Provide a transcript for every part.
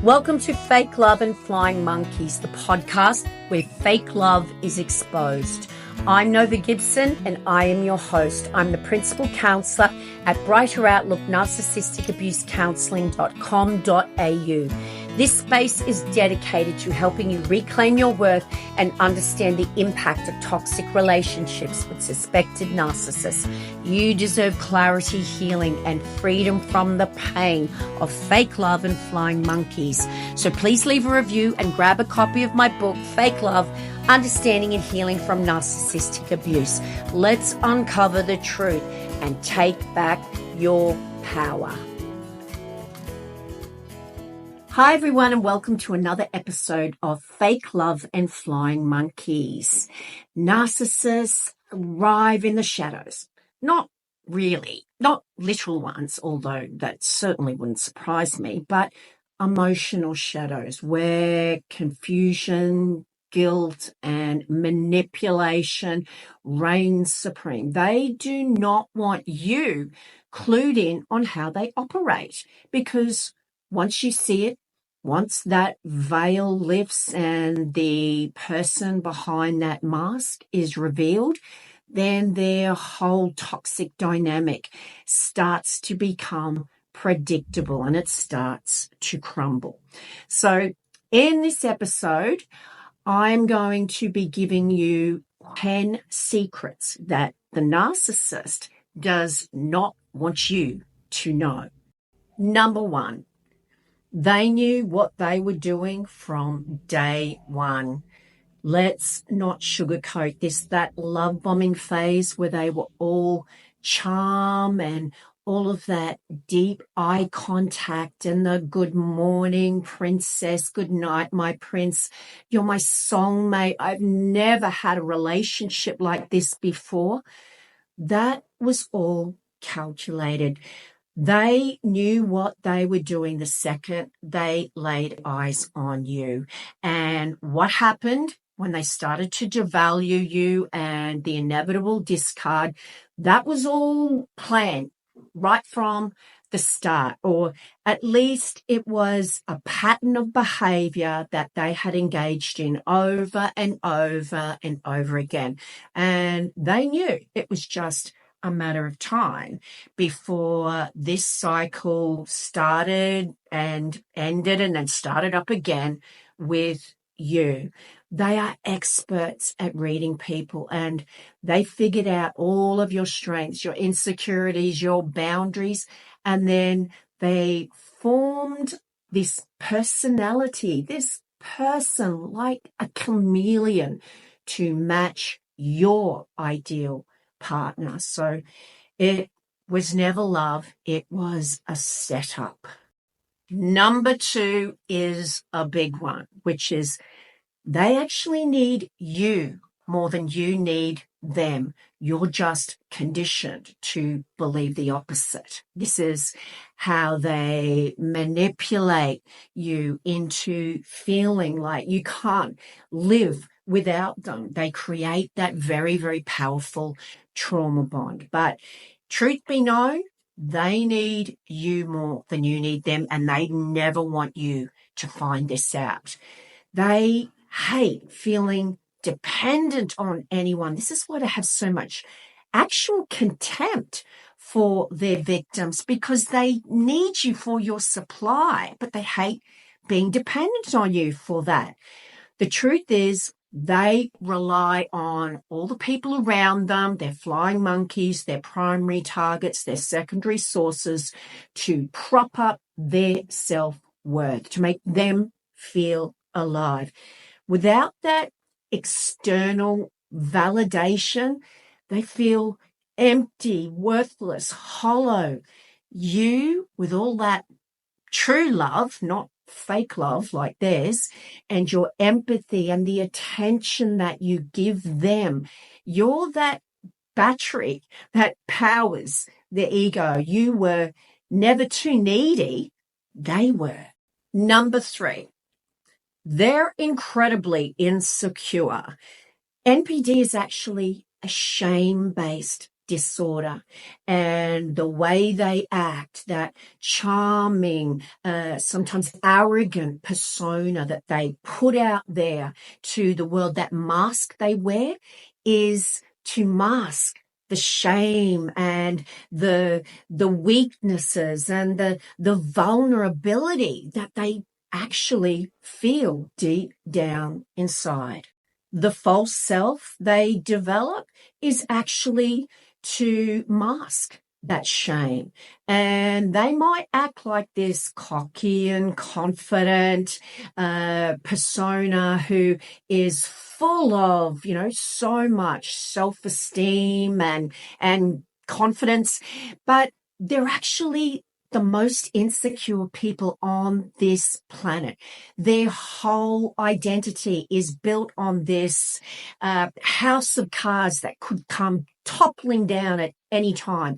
Welcome to Fake Love and Flying Monkeys, the podcast where fake love is exposed. I'm Nova Gibson and I am your host. I'm the principal counsellor at Brighter Outlook Narcissistic Abuse Counselling.com.au. This space is dedicated to helping you reclaim your worth and understand the impact of toxic relationships with suspected narcissists. You deserve clarity, healing, and freedom from the pain of fake love and flying monkeys. So please leave a review and grab a copy of my book, Fake Love, Understanding and Healing from Narcissistic Abuse. Let's uncover the truth and take back your power. Hi everyone, and welcome to another episode of Fake Love and Flying Monkeys. Narcissists arrive in the shadows. Not really, not literal ones, although that certainly wouldn't surprise me, but emotional shadows where confusion, guilt, and manipulation reigns supreme. They do not want you clued in on how they operate, because once you see it, once that veil lifts and the person behind that mask is revealed, then their whole toxic dynamic starts to become predictable and it starts to crumble. So in this episode, I'm going to be giving you 10 secrets that the narcissist does not want you to know. Number 1. They knew what they were doing from day one. Let's not sugarcoat this. That love bombing phase where they were all charm and all of that deep eye contact and the good morning, princess, good night, my prince, you're my soulmate. I've never had a relationship like this before. That was all calculated. They knew what they were doing the second they laid eyes on you. And what happened when they started to devalue you and the inevitable discard, that was all planned right from the start, or at least it was a pattern of behaviour that they had engaged in over and over and over again. And they knew it was just a matter of time before this cycle started and ended and then started up again with you. They are experts at reading people, and they figured out all of your strengths, your insecurities, your boundaries, and then they formed this personality, this person like a chameleon to match your ideal partner. So it was never love, it was a setup. Number 2 is a big one, which is they actually need you more than you need them. You're just conditioned to believe the opposite. This is how they manipulate you into feeling like you can't live without them. They create that very, very powerful trauma bond. But truth be known, they need you more than you need them, and they never want you to find this out. They hate feeling dependent on anyone. This is why they have so much actual contempt for their victims, because they need you for your supply, but they hate being dependent on you for that. The truth is, they rely on all the people around them, their flying monkeys, their primary targets, their secondary sources, to prop up their self-worth, to make them feel alive. Without that external validation, they feel empty, worthless, hollow. You, with all that true love, not fake love like theirs, and your empathy and the attention that you give them, you're that battery that powers their ego. You were never too needy. They were. Number 3. They're incredibly insecure. NPD is actually a shame-based disorder, and the way they act, that charming, sometimes arrogant persona that they put out there to the world, that mask they wear is to mask the shame and the weaknesses and the vulnerability that they actually feel deep down inside. The false self they develop is actually to mask that shame. And they might act like this cocky and confident persona who is full of, so much self-esteem and confidence, but they're actually the most insecure people on this planet. Their whole identity is built on this house of cards that could come toppling down at any time.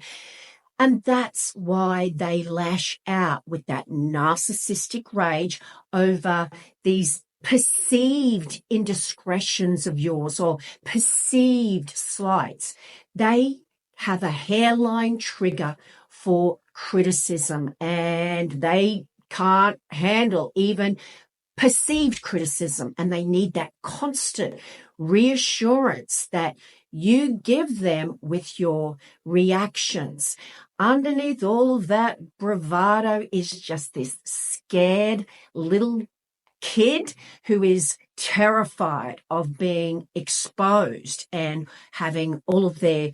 And that's why they lash out with that narcissistic rage over these perceived indiscretions of yours or perceived slights. They have a hairline trigger for criticism, and they can't handle even perceived criticism, and they need that constant reassurance that you give them with your reactions. Underneath all of that bravado is just this scared little kid who is terrified of being exposed and having all of their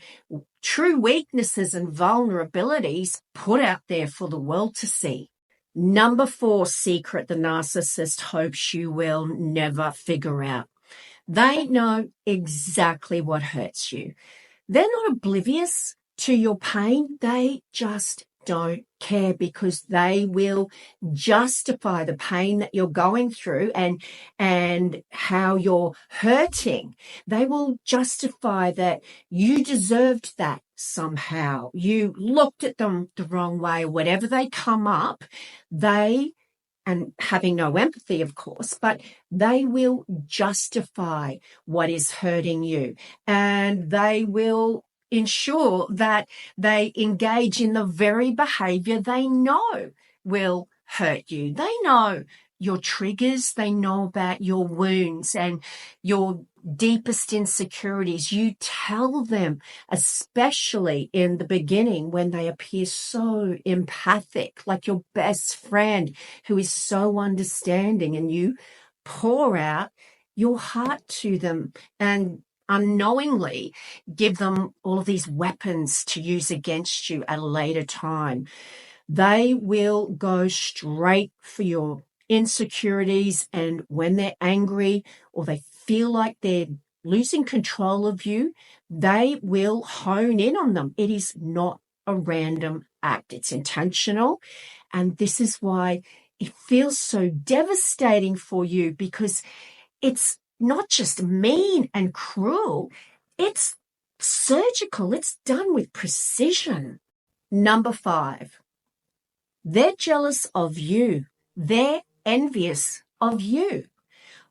true weaknesses and vulnerabilities put out there for the world to see. Number 4 secret the narcissist hopes you will never figure out. They know exactly what hurts you. They're not oblivious to your pain. They just don't care, because they will justify the pain that you're going through and how you're hurting. They will justify that you deserved that somehow. You looked at them the wrong way. Whatever they come up, and having no empathy, of course, but they will justify what is hurting you, and they will ensure that they engage in the very behavior they know will hurt you. They know your triggers, they know about your wounds and your deepest insecurities. You tell them, especially in the beginning when they appear so empathic, like your best friend who is so understanding, and you pour out your heart to them and unknowingly give them all of these weapons to use against you at a later time. They will go straight for your insecurities, and when they're angry or they feel like they're losing control of you, they will hone in on them. It is not a random act. It's intentional. And this is why it feels so devastating for you, because it's not just mean and cruel, it's surgical. It's done with precision. Number 5, they're jealous of you. They're envious of you.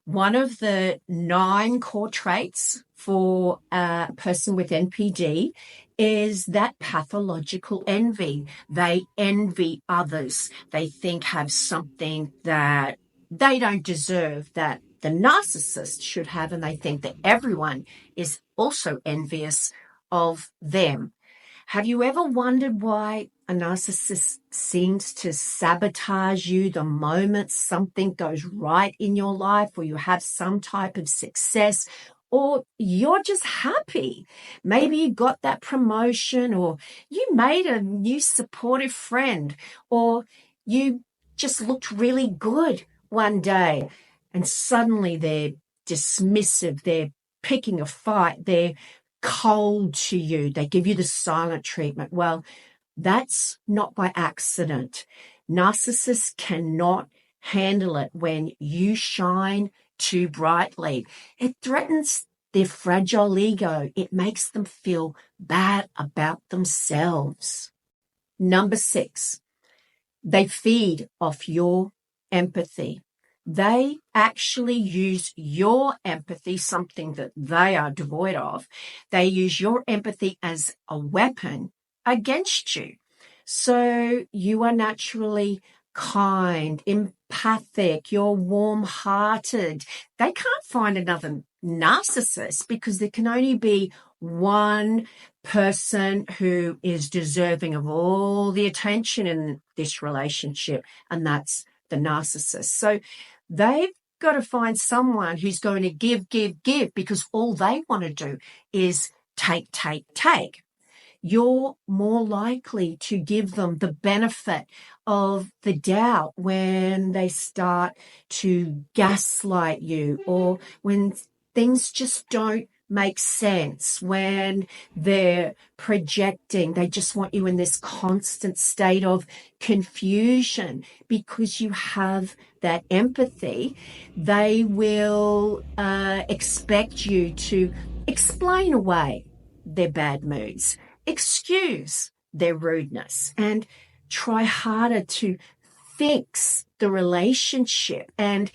One of the 9 core traits for a person with NPD is that pathological envy. They envy others. They think have something that they don't deserve, that the narcissist should have, and they think that everyone is also envious of them. Have you ever wondered why a narcissist seems to sabotage you the moment something goes right in your life, or you have some type of success, or you're just happy? Maybe you got that promotion, or you made a new supportive friend, or you just looked really good one day, and suddenly they're dismissive, they're picking a fight, they're cold to you, they give you the silent treatment. Well, that's not by accident. Narcissists cannot handle it when you shine too brightly. It threatens their fragile ego. It makes them feel bad about themselves. Number 6, they feed off your empathy. They actually use your empathy, something that they are devoid of. They use your empathy as a weapon against you. So you are naturally kind, empathic, you're warm-hearted. They can't find another narcissist because there can only be one person who is deserving of all the attention in this relationship, and that's the narcissist. So they've got to find someone who's going to give, because all they want to do is take, take, take. You're more likely to give them the benefit of the doubt when they start to gaslight you, or when things just don't make sense, when they're projecting. They just want you in this constant state of confusion because you have that empathy. They will expect you to explain away their bad moods, excuse their rudeness, and try harder to fix the relationship and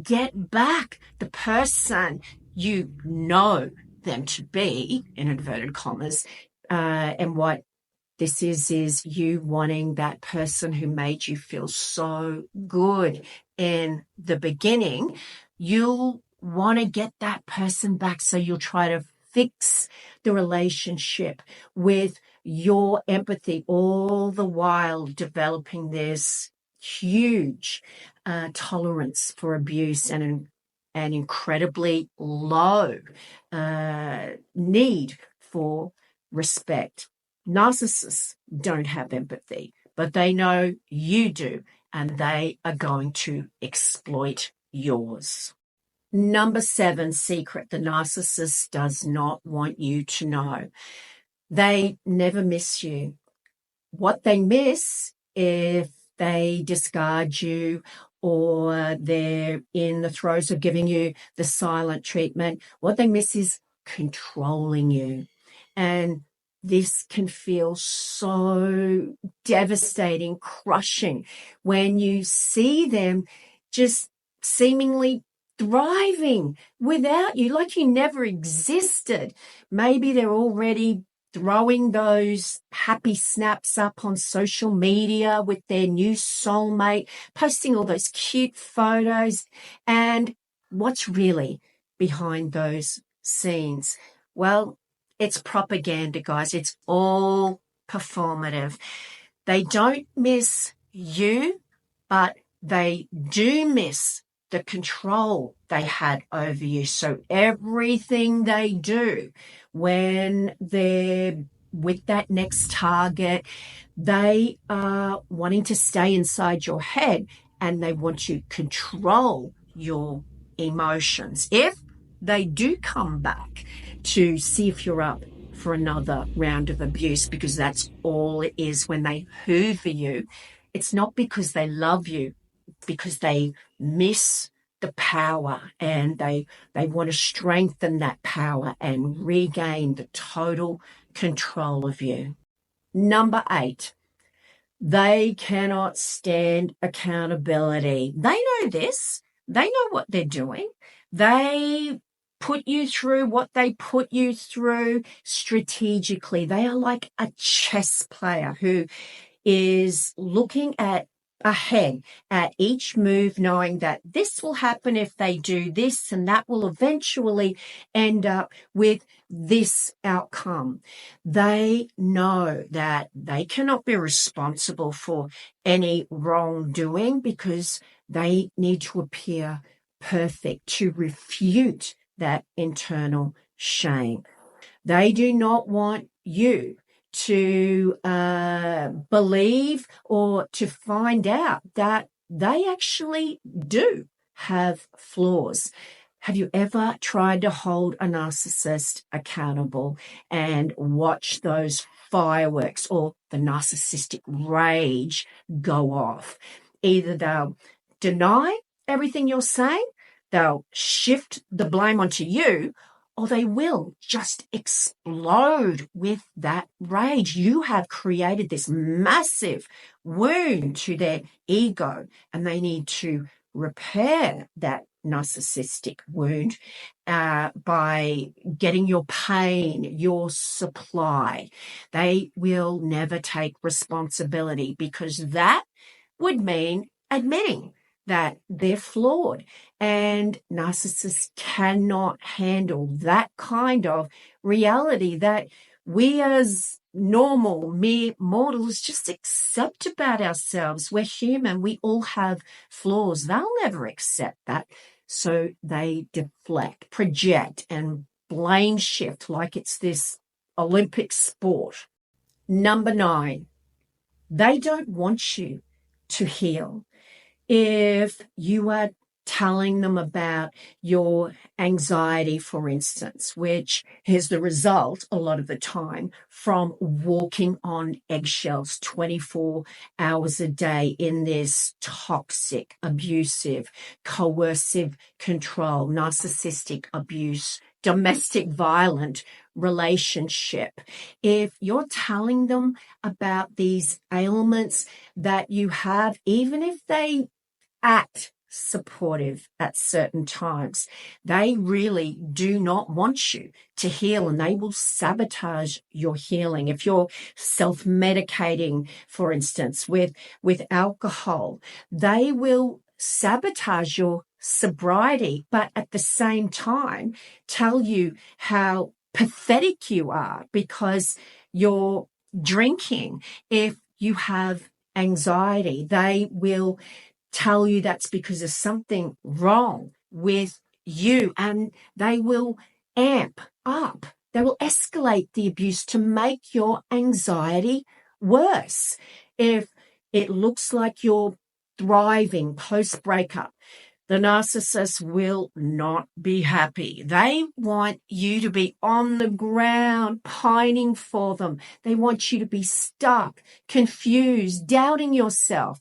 get back the person you know them to be, in inverted commas. And what this is you wanting that person who made you feel so good in the beginning. You'll want to get that person back, so you'll try to fix the relationship with your empathy, all the while developing this huge tolerance for abuse and an incredibly low need for respect. Narcissists don't have empathy, but they know you do, and they are going to exploit yours. Number 7 secret the narcissist does not want you to know. They never miss you. What they miss, if they discard you or they're in the throes of giving you the silent treatment, what they miss is controlling you. And this can feel so devastating, crushing, when you see them just seemingly thriving without you, like you never existed. Maybe they're already throwing those happy snaps up on social media with their new soulmate, posting all those cute photos. And what's really behind those scenes? Well, it's propaganda, guys. It's all performative. They don't miss you, but they do miss the control they had over you. So everything they do when they're with that next target, they are wanting to stay inside your head, and they want to control your emotions. If they do come back to see if you're up for another round of abuse, because that's all it is when they hoover you, it's not because they love you, because they miss the power, and they want to strengthen that power and regain the total control of you. Number 8, they cannot stand accountability. They know this. They know what they're doing. They put you through what they put you through strategically. They are like a chess player who is looking ahead at each move, knowing that this will happen if they do this, and that will eventually end up with this outcome. They know that they cannot be responsible for any wrongdoing because they need to appear perfect to refute that internal shame. They do not want you to believe or to find out that they actually do have flaws. Have you ever tried to hold a narcissist accountable and watch those fireworks or the narcissistic rage go off? Either they'll deny everything you're saying, they'll shift the blame onto you, or they will just explode with that rage. You have created this massive wound to their ego, and they need to repair that narcissistic wound by getting your pain, your supply. They will never take responsibility, because that would mean admitting that they're flawed. And narcissists cannot handle that kind of reality that we as normal, mere mortals just accept about ourselves. We're human. We all have flaws. They'll never accept that. So they deflect, project, and blame shift like it's this Olympic sport. Number 9, they don't want you to heal. If you are telling them about your anxiety, for instance, which is the result a lot of the time from walking on eggshells 24 hours a day in this toxic, abusive, coercive control, narcissistic abuse, domestic violent relationship. If you're telling them about these ailments that you have, even if they act supportive at certain times, they really do not want you to heal, and they will sabotage your healing. If you're self-medicating, for instance, with alcohol, they will sabotage your sobriety, but at the same time tell you how pathetic you are because you're drinking. If you have anxiety, they will tell you that's because there's something wrong with you, and they will amp up. They will escalate the abuse to make your anxiety worse. If it looks like you're thriving post-breakup, the narcissist will not be happy. They want you to be on the ground, pining for them. They want you to be stuck, confused, doubting yourself.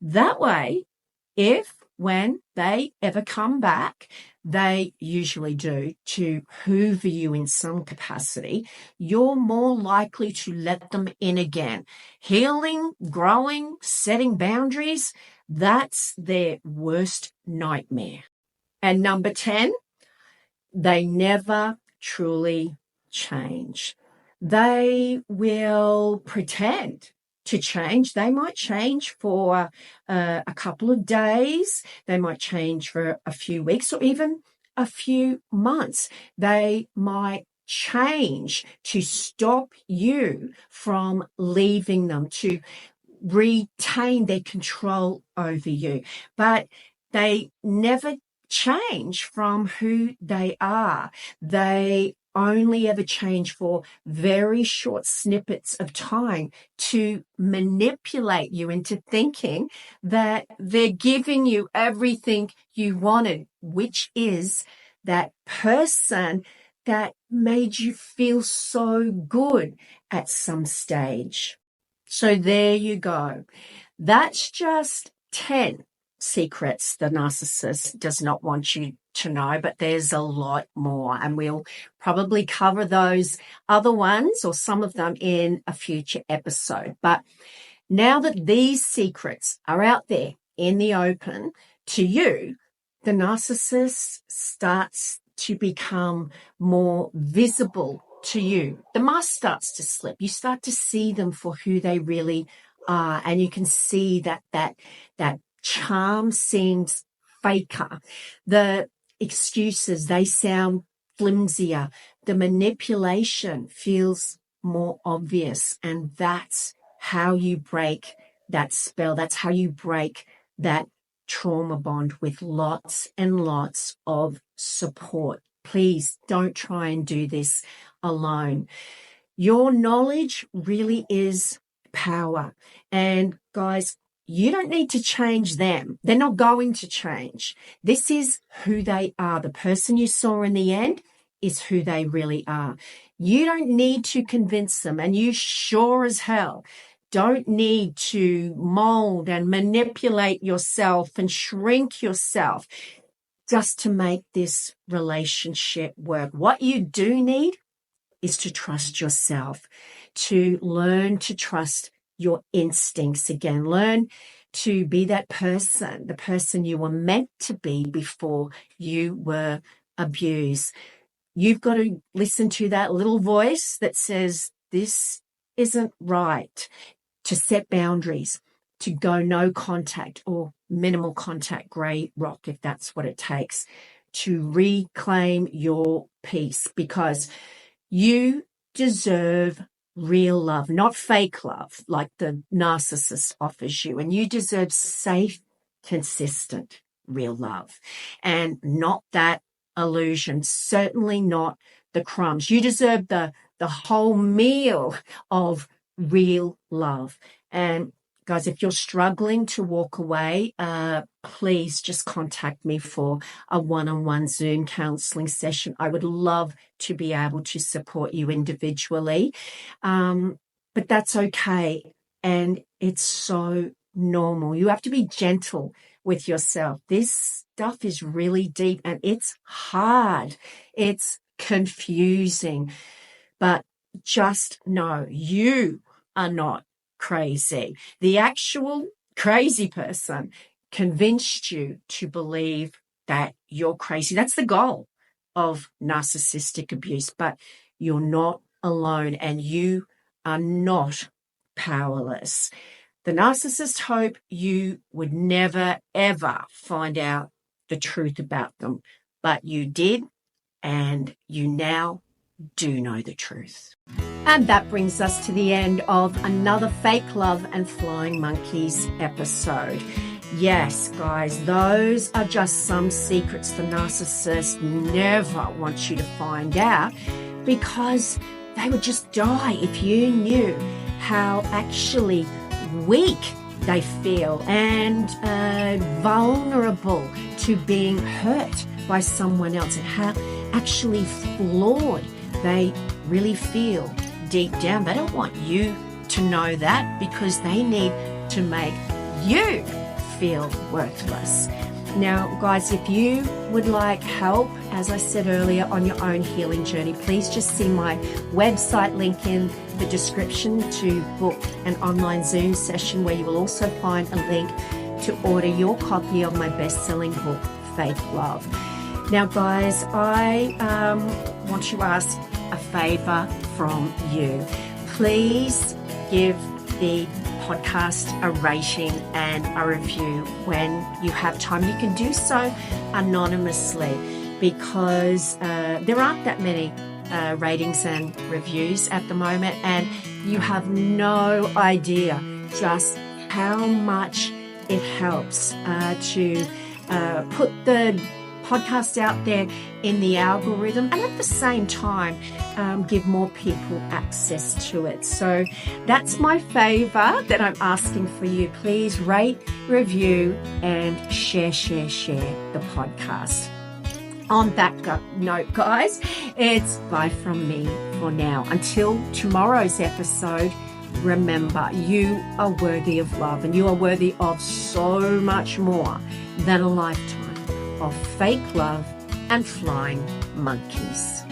That way, when they ever come back, they usually do, to hoover you in some capacity, you're more likely to let them in again. Healing, growing, setting boundaries, that's their worst nightmare. And number 10, they never truly change. They will pretend to change. They might change for a couple of days. They might change for a few weeks or even a few months. They might change to stop you from leaving them, to retain their control over you. But they never change from who they are. They only ever change for very short snippets of time to manipulate you into thinking that they're giving you everything you wanted, which is that person that made you feel so good at some stage. So there you go. That's just 10 secrets the narcissist does not want you to know, but there's a lot more, and we'll probably cover those other ones or some of them in a future episode. But now that these secrets are out there in the open to you, the narcissist starts to become more visible to you. The mask starts to slip. You start to see them for who they really are, and you can see that charm seems faker. The excuses, they sound flimsier. The manipulation feels more obvious, and that's how you break that spell. That's how you break that trauma bond, with lots and lots of support. Please don't try and do this alone. Your knowledge really is power. And guys, you don't need to change them. They're not going to change. This is who they are. The person you saw in the end is who they really are. You don't need to convince them, and you sure as hell don't need to mold and manipulate yourself and shrink yourself just to make this relationship work. What you do need is to trust yourself, to learn to trust your instincts again. Learn to be that person, the person you were meant to be before you were abused. You've got to listen to that little voice that says, this isn't right, to set boundaries, to go no contact or minimal contact, grey rock, if that's what it takes, to reclaim your peace, because you deserve real love, not fake love like the narcissist offers you. And you deserve safe, consistent, real love, and not that illusion, certainly not the crumbs. You deserve the whole meal of real love. And guys, if you're struggling to walk away, please just contact me for a one-on-one Zoom counseling session. I would love to be able to support you individually. But that's okay. And it's so normal. You have to be gentle with yourself. This stuff is really deep and it's hard. It's confusing. But just know you are not crazy. The actual crazy person convinced you to believe that you're crazy. That's the goal of narcissistic abuse, but you're not alone and you are not powerless. The narcissists hope you would never, ever find out the truth about them, but you did, and you now do know the truth. And that brings us to the end of another Fake Love and Flying Monkeys episode. Yes, guys, those are just some secrets the narcissist never wants you to find out, because they would just die if you knew how actually weak they feel and vulnerable to being hurt by someone else, and how actually flawed they really feel deep down. They don't want you to know that, because they need to make you feel worthless. Now, guys, if you would like help, as I said earlier, on your own healing journey, please just see my website link in the description to book an online Zoom session, where you will also find a link to order your copy of my best-selling book, Fake Love. Now, guys, I want to ask a favor from you. Please give the podcast a rating and a review when you have time. You can do so anonymously, because there aren't that many ratings and reviews at the moment, and you have no idea just how much it helps to put the podcast out there in the algorithm, and at the same time give more people access to it. So that's my favor that I'm asking for you. Please rate, review, and share the podcast. On that note, guys, it's bye from me for now. Until tomorrow's episode, remember, you are worthy of love, and you are worthy of so much more than a lifetime of fake love and flying monkeys.